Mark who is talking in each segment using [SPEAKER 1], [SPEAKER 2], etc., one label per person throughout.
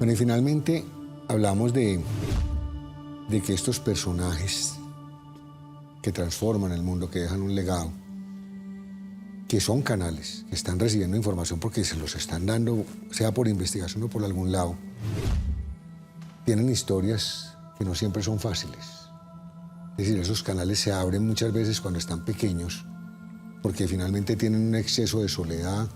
[SPEAKER 1] Bueno, y finalmente hablamos de que estos personajes que transforman el mundo, que dejan un legado, que son canales, que están recibiendo información porque se los están dando, sea por investigación o por algún lado, tienen historias que no siempre son fáciles. Es decir, esos canales se abren muchas veces cuando están pequeños porque finalmente tienen un exceso de soledad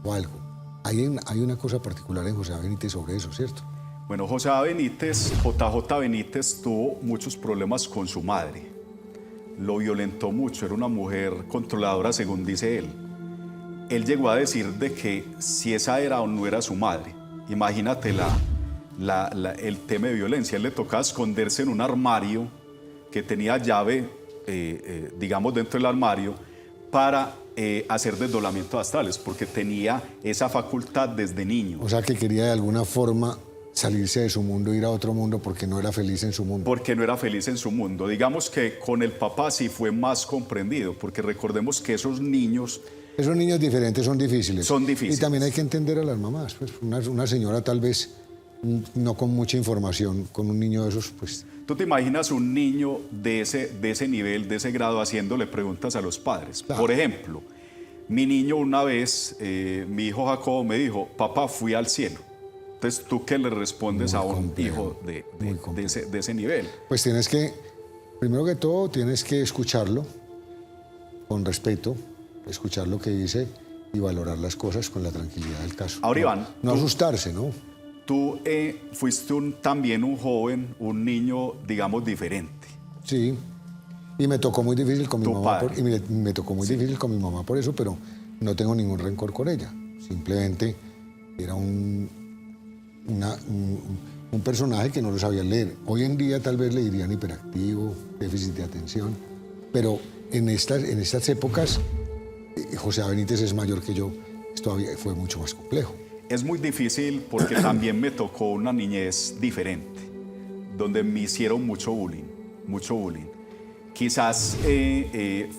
[SPEAKER 1] o algo. Hay una cosa particular en José A. Benítez sobre eso, ¿cierto?
[SPEAKER 2] Bueno, José A. Benítez, JJ Benítez, tuvo muchos problemas con su madre. Lo violentó mucho, era una mujer controladora, según dice él. Él llegó a decir de que si esa era o no era su madre. Imagínate el tema de violencia. Él le tocaba esconderse en un armario que tenía llave, digamos, dentro del armario, para hacer desdoblamientos astrales, porque tenía esa facultad desde niño.
[SPEAKER 1] O sea, que quería de alguna forma salirse de su mundo, ir a otro mundo porque no era feliz en su mundo.
[SPEAKER 2] Porque no era feliz en su mundo. Digamos que con el papá sí fue más comprendido, porque recordemos que esos niños...
[SPEAKER 1] Esos niños diferentes son difíciles.
[SPEAKER 2] Son difíciles.
[SPEAKER 1] Y también hay que entender a las mamás. Pues una señora tal vez no con mucha información, con un niño de esos, pues...
[SPEAKER 2] ¿Tú te imaginas un niño de ese nivel, de ese grado, haciéndole preguntas a los padres? Claro. Por ejemplo, mi niño una vez, mi hijo Jacobo me dijo, papá, fui al cielo. Entonces, ¿tú qué le respondes a un hijo de ese nivel?
[SPEAKER 1] Pues tienes que, primero que todo, tienes que escucharlo con respeto, escuchar lo que dice y valorar las cosas con la tranquilidad del caso.
[SPEAKER 2] Ahora, Iván,
[SPEAKER 1] no asustarse, ¿no?
[SPEAKER 2] Tú fuiste también un joven, un niño, digamos, diferente.
[SPEAKER 1] Sí, y me tocó muy difícil con mi mamá. Me tocó muy
[SPEAKER 2] sí.
[SPEAKER 1] difícil con mi mamá por eso, pero no tengo ningún rencor con ella. Simplemente era un personaje que no lo sabía leer. Hoy en día tal vez le dirían hiperactivo, déficit de atención, pero en estas épocas José A. Benítez es mayor que yo, esto todavía fue mucho más complejo.
[SPEAKER 2] Es muy difícil porque también me tocó una niñez diferente, donde me hicieron mucho bullying, mucho bullying. Quizás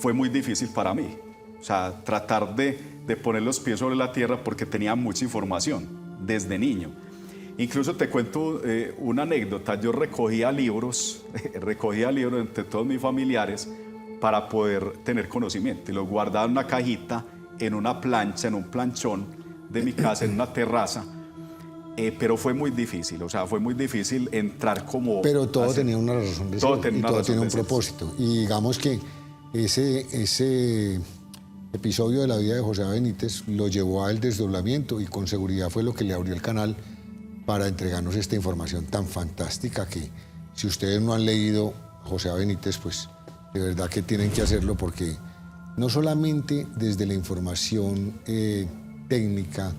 [SPEAKER 2] fue muy difícil para mí, o sea, tratar de poner los pies sobre la tierra porque tenía mucha información desde niño. Incluso te cuento una anécdota. Yo recogía libros entre todos mis familiares para poder tener conocimiento. Y los guardaba en una cajita, en una plancha, en un planchón de mi casa, en una terraza. Pero fue muy difícil, o sea, fue muy difícil entrar como...
[SPEAKER 1] Pero todo tenía una razón de ser, y todo tiene un propósito. Y digamos que ese episodio de la vida de José A. Benítez lo llevó al desdoblamiento y con seguridad fue lo que le abrió el canal para entregarnos esta información tan fantástica que si ustedes no han leído José A. Benítez, pues de verdad que tienen que hacerlo porque no solamente desde la información técnica,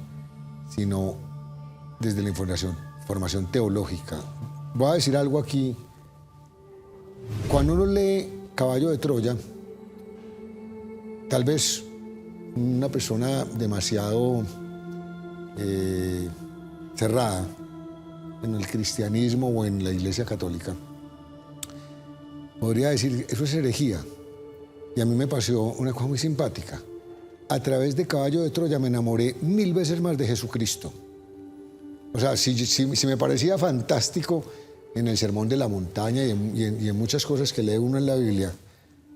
[SPEAKER 1] sino desde la formación teológica. Voy a decir algo aquí. Cuando uno lee Caballo de Troya, tal vez una persona demasiado cerrada en el cristianismo o en la Iglesia Católica podría decir, eso es herejía. Y a mí me pasó una cosa muy simpática. A través de Caballo de Troya me enamoré 1000 veces más de Jesucristo. O sea, si me parecía fantástico en el Sermón de la Montaña y en muchas cosas que lee uno en la Biblia,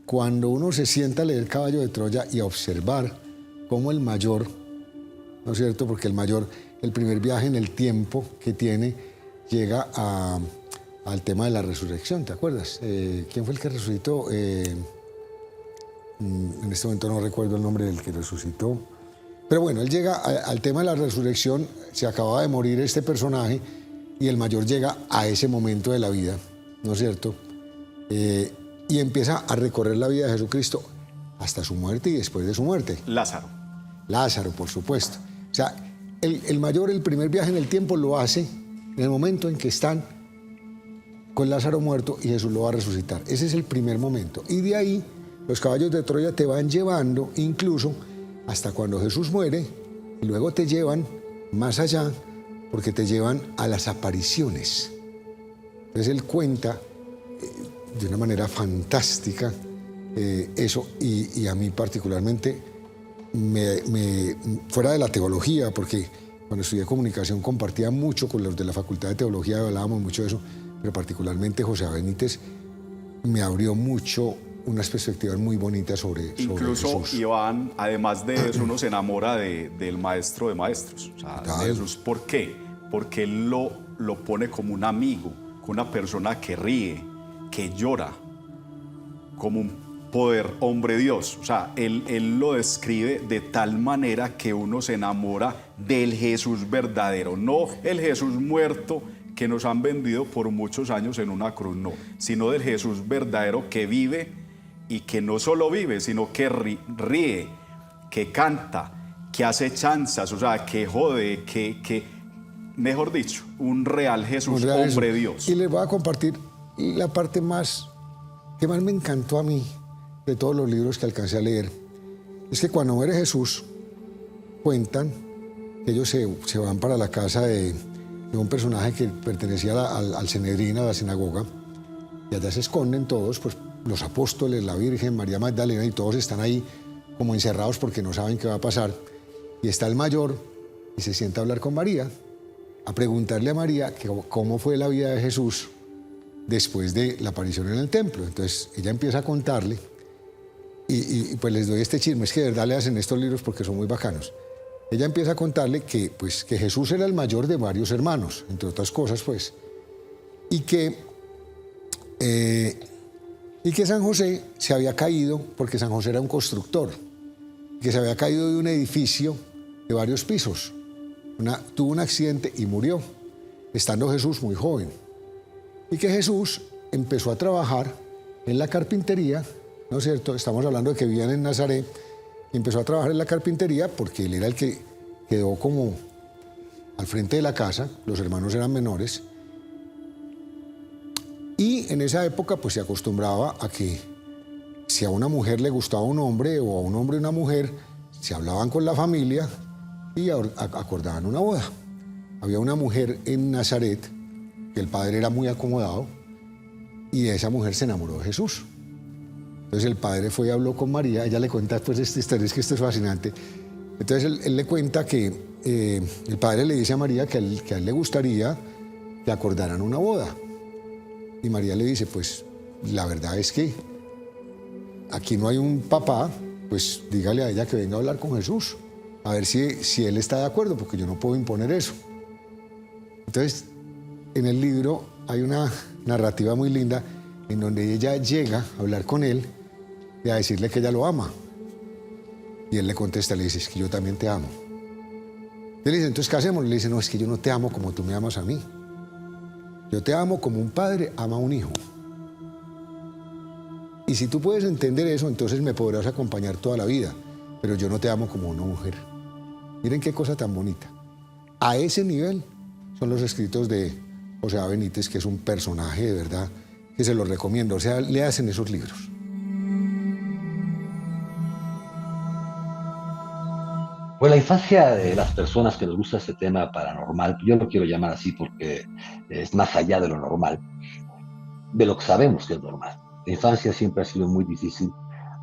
[SPEAKER 1] cuando uno se sienta a leer Caballo de Troya y a observar cómo el mayor, ¿no es cierto? Porque el mayor, el primer viaje en el tiempo que tiene, llega al tema de la resurrección, ¿te acuerdas? ¿Quién fue el que resucitó? En este momento no recuerdo el nombre del que resucitó. Pero bueno, él llega al tema de la resurrección, se acababa de morir este personaje y el mayor llega a ese momento de la vida, ¿no es cierto? Y empieza a recorrer la vida de Jesucristo hasta su muerte y después de su muerte.
[SPEAKER 2] Lázaro.
[SPEAKER 1] Lázaro, por supuesto. O sea, el mayor, el primer viaje en el tiempo lo hace en el momento en que están con Lázaro muerto y Jesús lo va a resucitar. Ese es el primer momento. Y de ahí los caballos de Troya te van llevando incluso hasta cuando Jesús muere y luego te llevan más allá porque te llevan a las apariciones. Entonces él cuenta de una manera fantástica eso y a mí particularmente, fuera de la teología, porque Cuando estudié comunicación compartía mucho con los de la Facultad de Teología, hablábamos mucho de eso, pero particularmente José A. Benítez me abrió mucho unas perspectivas muy bonitas sobre
[SPEAKER 2] Incluso,
[SPEAKER 1] Jesús.
[SPEAKER 2] Iván, además de eso, uno se enamora del maestro de maestros, o sea, de Jesús. ¿Por qué? Porque él lo pone como un amigo, como una persona que ríe, que llora, como un poder hombre Dios. O sea, él lo describe de tal manera que uno se enamora del Jesús verdadero, no el Jesús muerto que nos han vendido por muchos años en una cruz, no, sino del Jesús verdadero que vive y que no solo vive, sino que ríe, que canta, que hace chanzas, o sea, que jode, que mejor dicho, un real Jesús, hombre Dios.
[SPEAKER 1] Y les voy a compartir la parte que más me encantó a mí de todos los libros que alcancé a leer. Es que cuando muere Jesús, cuentan que ellos se van para la casa de un personaje que pertenecía al Sanedrín, a la sinagoga, y allá se esconden todos, pues los apóstoles, la Virgen, María Magdalena, y todos están ahí como encerrados porque no saben qué va a pasar. Y está el mayor y se sienta a hablar con María, a preguntarle a María cómo fue la vida de Jesús después de la aparición en el templo. Entonces ella empieza a contarle, y pues les doy este chisme, es que de verdad le hacen estos libros porque son muy bacanos. Ella empieza a contarle que Jesús era el mayor de varios hermanos, entre otras cosas, pues, y que San José se había caído, porque San José era un constructor, que se había caído de un edificio de varios pisos. Tuvo un accidente y murió, estando Jesús muy joven. Y que Jesús empezó a trabajar en la carpintería, ¿no es cierto? Estamos hablando de que vivían en Nazaret, y empezó a trabajar en la carpintería porque él era el que quedó como al frente de la casa, los hermanos eran menores. Y en esa época pues se acostumbraba a que si a una mujer le gustaba un hombre o a un hombre una mujer, se hablaban con la familia y acordaban una boda. Había una mujer en Nazaret que el padre era muy acomodado y esa mujer se enamoró de Jesús. Entonces el padre fue y habló con María, ella le cuenta después esta historia, es que esto es fascinante. Entonces él le cuenta que el padre le dice a María que a él le gustaría que acordaran una boda. Y María le dice, pues la verdad es que aquí no hay un papá, pues dígale a ella que venga a hablar con Jesús, a ver si él está de acuerdo, porque yo no puedo imponer eso. Entonces, en el libro hay una narrativa muy linda en donde ella llega a hablar con él y a decirle que ella lo ama. Y él le contesta, le dice, es que yo también te amo. Él le dice, entonces, ¿qué hacemos? Le dice, no, es que yo no te amo como tú me amas a mí. Yo te amo como un padre ama a un hijo. Y si tú puedes entender eso, entonces me podrás acompañar toda la vida. Pero yo no te amo como una mujer. Miren qué cosa tan bonita. A ese nivel son los escritos de José A. Benítez, que es un personaje de verdad que se los recomiendo. O sea, le hacen esos libros.
[SPEAKER 3] Pues la infancia de las personas que les gusta este tema paranormal, yo lo quiero llamar así porque es más allá de lo normal, de lo que sabemos que es normal. La infancia siempre ha sido muy difícil,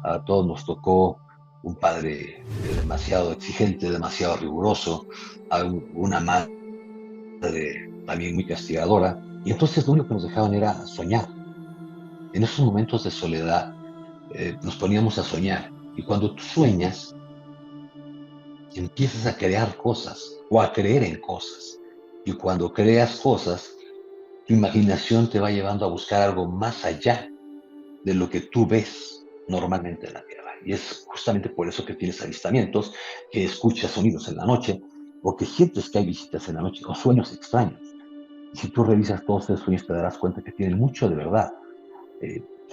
[SPEAKER 3] a todos nos tocó un padre demasiado exigente, demasiado riguroso, a una madre también muy castigadora, y entonces lo único que nos dejaban era soñar. En esos momentos de soledad nos poníamos a soñar, y cuando tú sueñas, empiezas a crear cosas o a creer en cosas. Y cuando creas cosas, tu imaginación te va llevando a buscar algo más allá de lo que tú ves normalmente en la Tierra. Y es justamente por eso que tienes avistamientos, que escuchas sonidos en la noche, o que sientes que hay visitas en la noche, o sueños extraños. Y si tú revisas todos esos sueños, te darás cuenta que tienen mucho de verdad.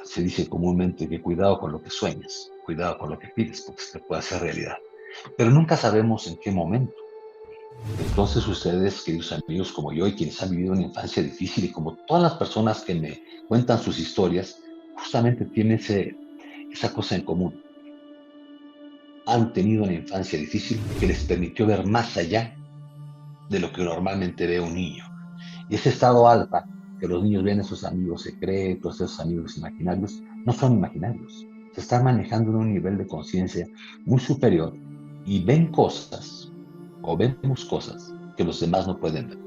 [SPEAKER 3] Se dice comúnmente que cuidado con lo que sueñas, cuidado con lo que pides, porque se te puede hacer realidad. Pero nunca sabemos en qué momento. Entonces ustedes, queridos amigos como yo y quienes han vivido una infancia difícil y como todas las personas que me cuentan sus historias, justamente tienen esa cosa en común. Han tenido una infancia difícil que les permitió ver más allá de lo que normalmente ve un niño. Y ese estado alfa, que los niños ven esos amigos secretos, esos amigos imaginarios, no son imaginarios. Se están manejando en un nivel de conciencia muy superior y ven cosas, o vemos cosas, que los demás no pueden ver.